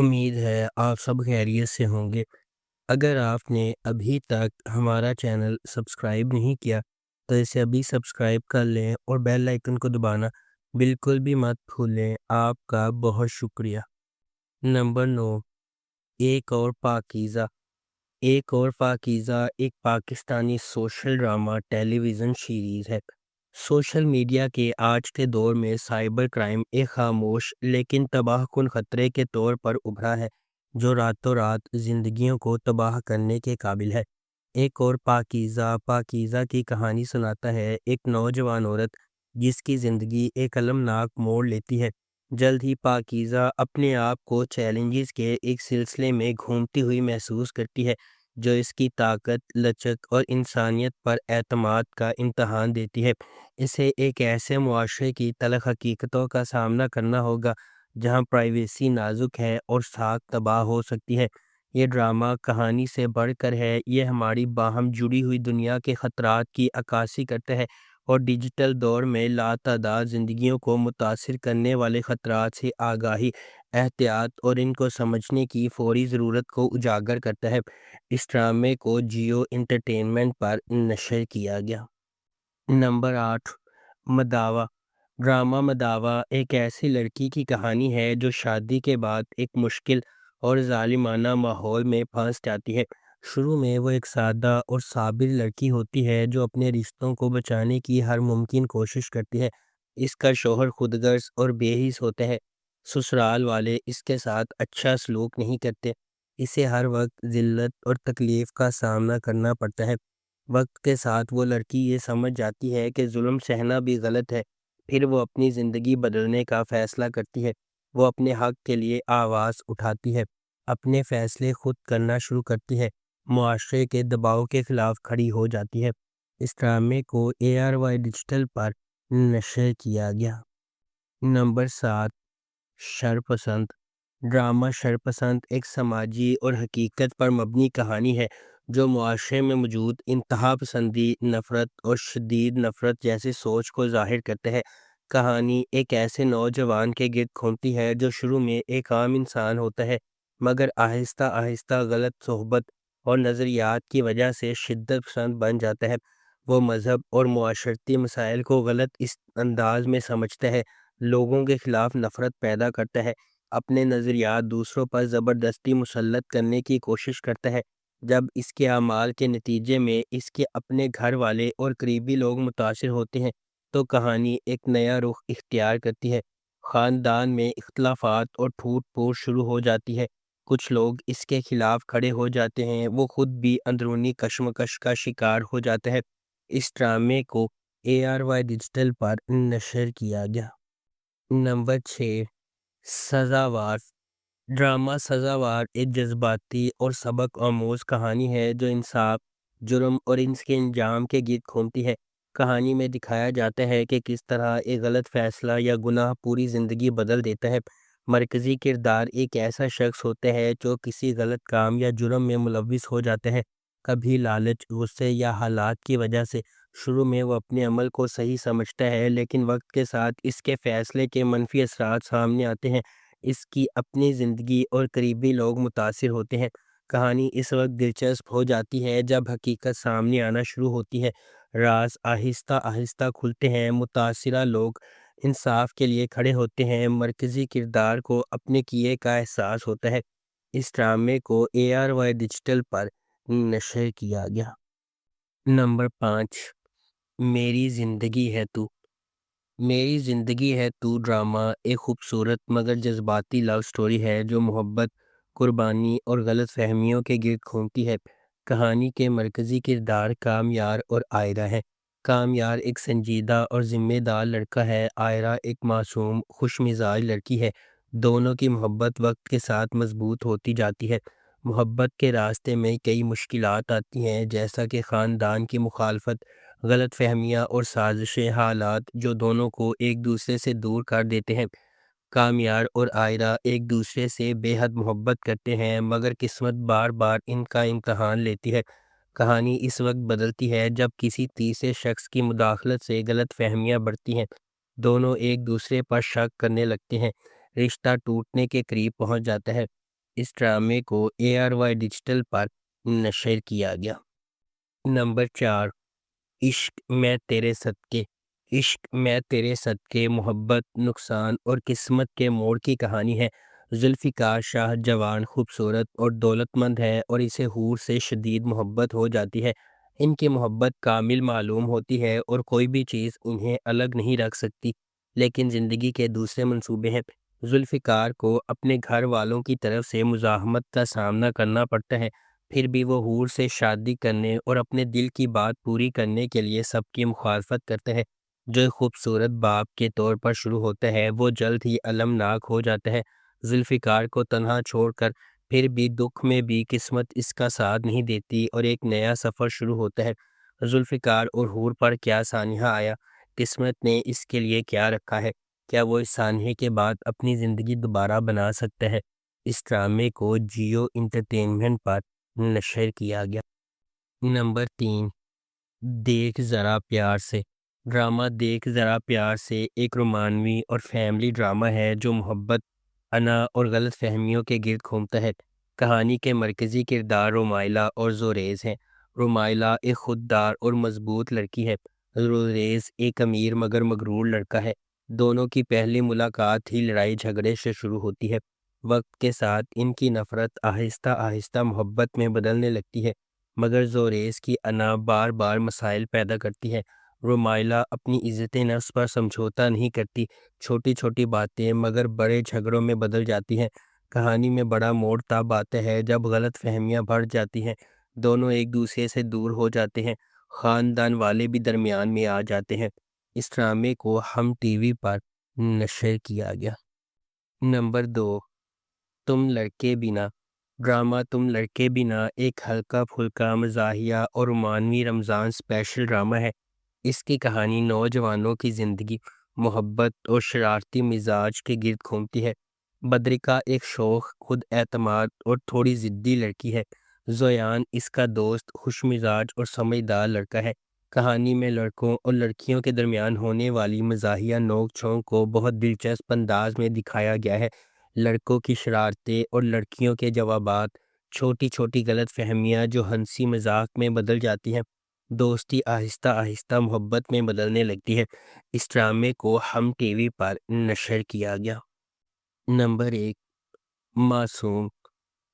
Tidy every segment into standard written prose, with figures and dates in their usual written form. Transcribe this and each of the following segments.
امید ہے آپ سب خیریت سے ہوں گے۔ اگر آپ نے ابھی تک ہمارا چینل سبسکرائب نہیں کیا تو اسے ابھی سبسکرائب کر لیں اور بیل آئکن کو دبانا بالکل بھی مت بھولیں۔ آپ کا بہت شکریہ۔ نمبر 9، ایک اور پاکیزہ۔ ایک اور پاکیزہ ایک پاکستانی سوشل ڈرامہ ٹیلی ویژن سیریز ہے۔ سوشل میڈیا کے آج کے دور میں سائبر کرائم ایک خاموش لیکن تباہ کن خطرے کے طور پر ابھرا ہے جو راتوں رات زندگیوں کو تباہ کرنے کے قابل ہے۔ ایک اور پاکیزہ کی کہانی سناتا ہے ایک نوجوان عورت جس کی زندگی ایک المناک موڑ لیتی ہے۔ جلد ہی پاکیزہ اپنے آپ کو چیلنجز کے ایک سلسلے میں گھومتی ہوئی محسوس کرتی ہے جو اس کی طاقت، لچک اور انسانیت پر اعتماد کا امتحان دیتی ہے۔ اسے ایک ایسے معاشرے کی تلخ حقیقتوں کا سامنا کرنا ہوگا جہاں پرائیویسی نازک ہے اور ساکھ تباہ ہو سکتی ہے۔ یہ ڈرامہ کہانی سے بڑھ کر ہے، یہ ہماری باہم جڑی ہوئی دنیا کے خطرات کی عکاسی کرتا ہے اور ڈیجیٹل دور میں لاتعداد زندگیوں کو متاثر کرنے والے خطرات سے آگاہی، احتیاط اور ان کو سمجھنے کی فوری ضرورت کو اجاگر کرتا ہے۔ اس ڈرامے کو جیو انٹرٹینمنٹ پر نشر کیا گیا۔ نمبر 8، مداوا۔ ڈرامہ مداوا ایک ایسی لڑکی کی کہانی ہے جو شادی کے بعد ایک مشکل اور ظالمانہ ماحول میں پھنس جاتی ہے۔ شروع میں وہ ایک سادہ اور صابر لڑکی ہوتی ہے جو اپنے رشتوں کو بچانے کی ہر ممکن کوشش کرتی ہے۔ اس کا شوہر خود غرض اور بے حس ہوتا ہے، سسرال والے اس کے ساتھ اچھا سلوک نہیں کرتے، اسے ہر وقت ذلت اور تکلیف کا سامنا کرنا پڑتا ہے۔ وقت کے ساتھ وہ لڑکی یہ سمجھ جاتی ہے کہ ظلم سہنا بھی غلط ہے، پھر وہ اپنی زندگی بدلنے کا فیصلہ کرتی ہے۔ وہ اپنے حق کے لیے آواز اٹھاتی ہے، اپنے فیصلے خود کرنا شروع کرتی ہے، معاشرے کے دباؤ کے خلاف کھڑی ہو جاتی ہے۔ اس ڈرامے کو ARY ڈیجیٹل پر نشر کیا گیا۔ نمبر 7، شرپسند۔ ڈرامہ شرپسند ایک سماجی اور حقیقت پر مبنی کہانی ہے جو معاشرے میں موجود انتہا پسندی، نفرت اور شدید نفرت جیسی سوچ کو ظاہر کرتے ہے۔ کہانی ایک ایسے نوجوان کے گرد گھومتی ہے جو شروع میں ایک عام انسان ہوتا ہے مگر آہستہ آہستہ غلط صحبت اور نظریات کی وجہ سے شدت پسند بن جاتا ہے۔ وہ مذہب اور معاشرتی مسائل کو غلط اس انداز میں سمجھتا ہے، لوگوں کے خلاف نفرت پیدا کرتا ہے، اپنے نظریات دوسروں پر زبردستی مسلط کرنے کی کوشش کرتا ہے۔ جب اس کے اعمال کے نتیجے میں اس کے اپنے گھر والے اور قریبی لوگ متاثر ہوتے ہیں تو کہانی ایک نیا رخ اختیار کرتی ہے۔ خاندان میں اختلافات اور پھوٹ پھوٹ شروع ہو جاتی ہے، کچھ لوگ اس کے خلاف کھڑے ہو جاتے ہیں، وہ خود بھی اندرونی کشمکش کا شکار ہو جاتا ہے۔ اس ڈرامے کو ARY ڈیجیٹل پر نشر کیا گیا۔ نمبر 6، سزاوار۔ ڈرامہ سزاوار ایک جذباتی اور سبق آموز کہانی ہے جو انصاف، جرم اور اس کے انجام کے گرد گھومتی ہے۔ کہانی میں دکھایا جاتا ہے کہ کس طرح ایک غلط فیصلہ یا گناہ پوری زندگی بدل دیتا ہے۔ مرکزی کردار ایک ایسا شخص ہوتا ہے جو کسی غلط کام یا جرم میں ملوث ہو جاتا ہے، کبھی لالچ، غصے یا حالات کی وجہ سے۔ شروع میں وہ اپنے عمل کو صحیح سمجھتا ہے لیکن وقت کے ساتھ اس کے فیصلے کے منفی اثرات سامنے آتے ہیں، اس کی اپنی زندگی اور قریبی لوگ متاثر ہوتے ہیں۔ کہانی اس وقت دلچسپ ہو جاتی ہے جب حقیقت سامنے آنا شروع ہوتی ہے، راز آہستہ آہستہ کھلتے ہیں، متاثرہ لوگ انصاف کے لیے کھڑے ہوتے ہیں، مرکزی کردار کو اپنے کیے کا احساس ہوتا ہے۔ اس ڈرامے کو ARY ڈیجیٹل پر نشر کیا گیا۔ نمبر 5، میری زندگی ہے تو۔ میری زندگی ہے تو ڈرامہ ایک خوبصورت مگر جذباتی لو سٹوری ہے جو محبت، قربانی اور غلط فہمیوں کے گرد گھومتی ہے۔ کہانی کے مرکزی کردار کامیار اور آئرہ ہیں۔ کامیار ایک سنجیدہ اور ذمہ دار لڑکا ہے، آئرہ ایک معصوم، خوش مزاج لڑکی ہے۔ دونوں کی محبت وقت کے ساتھ مضبوط ہوتی جاتی ہے۔ محبت کے راستے میں کئی مشکلات آتی ہیں جیسا کہ خاندان کی مخالفت، غلط فہمیاں اور سازشیں، حالات جو دونوں کو ایک دوسرے سے دور کر دیتے ہیں۔ کامیار اور آئرہ ایک دوسرے سے بے حد محبت کرتے ہیں مگر قسمت بار بار ان کا امتحان لیتی ہے۔ کہانی اس وقت بدلتی ہے جب کسی تیسرے شخص کی مداخلت سے غلط فہمیاں بڑھتی ہیں، دونوں ایک دوسرے پر شک کرنے لگتے ہیں، رشتہ ٹوٹنے کے قریب پہنچ جاتا ہے۔ اس ڈرامے کو ARY ڈیجیٹل پر نشر کیا گیا۔ نمبر 4، عشق میں تیرے صدقے۔ عشق میں تیرے صدقے محبت، نقصان اور قسمت کے موڑ کی کہانی ہے۔ ذوالفقار شاہ جوان، خوبصورت اور دولت مند ہے اور اسے حور سے شدید محبت ہو جاتی ہے۔ ان کی محبت کامل معلوم ہوتی ہے اور کوئی بھی چیز انہیں الگ نہیں رکھ سکتی، لیکن زندگی کے دوسرے منصوبے ہیں۔ ذوالفقار کو اپنے گھر والوں کی طرف سے مزاحمت کا سامنا کرنا پڑتا ہے، پھر بھی وہ حور سے شادی کرنے اور اپنے دل کی بات پوری کرنے کے لیے سب کی مخالفت کرتا ہے۔ جو ایک خوبصورت باپ کے طور پر شروع ہوتا ہے وہ جلد ہی المناک ہو جاتا ہے۔ ذوالفقار کو تنہا چھوڑ کر پھر بھی دکھ میں بھی قسمت اس کا ساتھ نہیں دیتی اور ایک نیا سفر شروع ہوتا ہے۔ ذوالفقار اور حور پر کیا سانحہ آیا، قسمت نے اس کے لیے کیا رکھا ہے، کیا وہ اس سانحے کے بعد اپنی زندگی دوبارہ بنا سکتا ہے؟ اس ڈرامے کو جیو انٹرٹینمنٹ پر نشر کیا گیا۔ نمبر 3، دیکھ ذرا پیار سے۔ ڈرامہ دیکھ ذرا پیار سے ایک رومانوی اور فیملی ڈرامہ ہے جو محبت، انا اور غلط فہمیوں کے گرد گھومتا ہے۔ کہانی کے مرکزی کردار رومائلہ اور زوریز ہیں۔ رومائلہ ایک خوددار اور مضبوط لڑکی ہے، زوریز ایک امیر مگر مغرور لڑکا ہے۔ دونوں کی پہلی ملاقات ہی لڑائی جھگڑے سے شروع ہوتی ہے۔ وقت کے ساتھ ان کی نفرت آہستہ آہستہ محبت میں بدلنے لگتی ہے، مگر زوریز کی انا بار بار مسائل پیدا کرتی ہے۔ رومائلہ اپنی عزت نفس پر سمجھوتا نہیں کرتی، چھوٹی چھوٹی باتیں مگر بڑے جھگڑوں میں بدل جاتی ہیں۔ کہانی میں بڑا موڑ تب آتا ہے جب غلط فہمیاں بڑھ جاتی ہیں، دونوں ایک دوسرے سے دور ہو جاتے ہیں، خاندان والے بھی درمیان میں آ جاتے ہیں۔ اس ڈرامے کو ہم ٹی وی پر نشر کیا گیا۔ نمبر 2، تم لڑکے بنا۔ ڈرامہ تم لڑکے بنا ایک ہلکا پھلکا مزاحیہ اور رومانوی رمضان اسپیشل ڈرامہ ہے۔ اس کی کہانی نوجوانوں کی زندگی، محبت اور شرارتی مزاج کے گرد گھومتی ہے۔ بدرکا ایک شوخ، خود اعتماد اور تھوڑی ضدی لڑکی ہے۔ زویان اس کا دوست، خوش مزاج اور سمجھدار لڑکا ہے۔ کہانی میں لڑکوں اور لڑکیوں کے درمیان ہونے والی مزاحیہ نوک جھونک کو بہت دلچسپ انداز میں دکھایا گیا ہے۔ لڑکوں کی شرارتیں اور لڑکیوں کے جوابات، چھوٹی چھوٹی غلط فہمیاں جو ہنسی مذاق میں بدل جاتی ہیں، دوستی آہستہ آہستہ محبت میں بدلنے لگتی ہے۔ اس ڈرامے کو ہم ٹی وی پر نشر کیا گیا۔ نمبر 1، معصوم۔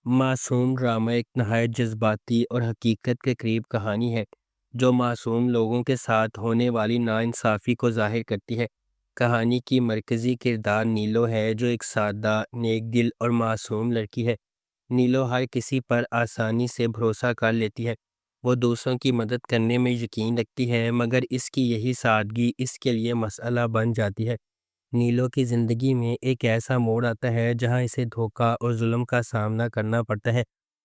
معصوم ڈرامہ ایک نہایت جذباتی اور حقیقت کے قریب کہانی ہے جو معصوم لوگوں کے ساتھ ہونے والی ناانصافی کو ظاہر کرتی ہے۔ کہانی کی مرکزی کردار نیلو ہے جو ایک سادہ، نیک دل اور معصوم لڑکی ہے۔ نیلو ہر کسی پر آسانی سے بھروسہ کر لیتی ہے، وہ دوسروں کی مدد کرنے میں یقین رکھتی ہے، مگر اس کی یہی سادگی اس کے لیے مسئلہ بن جاتی ہے۔ نیلو کی زندگی میں ایک ایسا موڑ آتا ہے جہاں اسے دھوکہ اور ظلم کا سامنا کرنا پڑتا ہے۔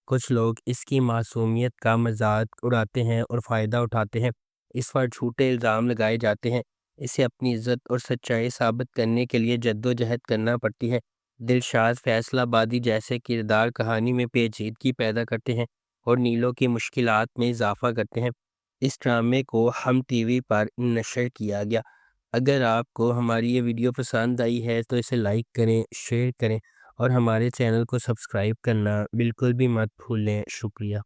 کچھ لوگ اس کی معصومیت کا مذاق اڑاتے ہیں اور فائدہ اٹھاتے ہیں، اس پر جھوٹے الزام لگائے جاتے ہیں۔ اسے اپنی عزت اور سچائی ثابت کرنے کے لیے جدوجہد کرنا پڑتی ہے۔ دلشاد فیصلہ بادی جیسے کردار کہانی میں پیچیدگی پیدا کرتے ہیں اور نیلو کی مشکلات میں اضافہ کرتے ہیں۔ اس ڈرامے کو ہم ٹی وی پر نشر کیا گیا۔ اگر آپ کو ہماری یہ ویڈیو پسند آئی ہے تو اسے لائک کریں، شیئر کریں اور ہمارے چینل کو سبسکرائب کرنا بالکل بھی مت بھولیں۔ شکریہ۔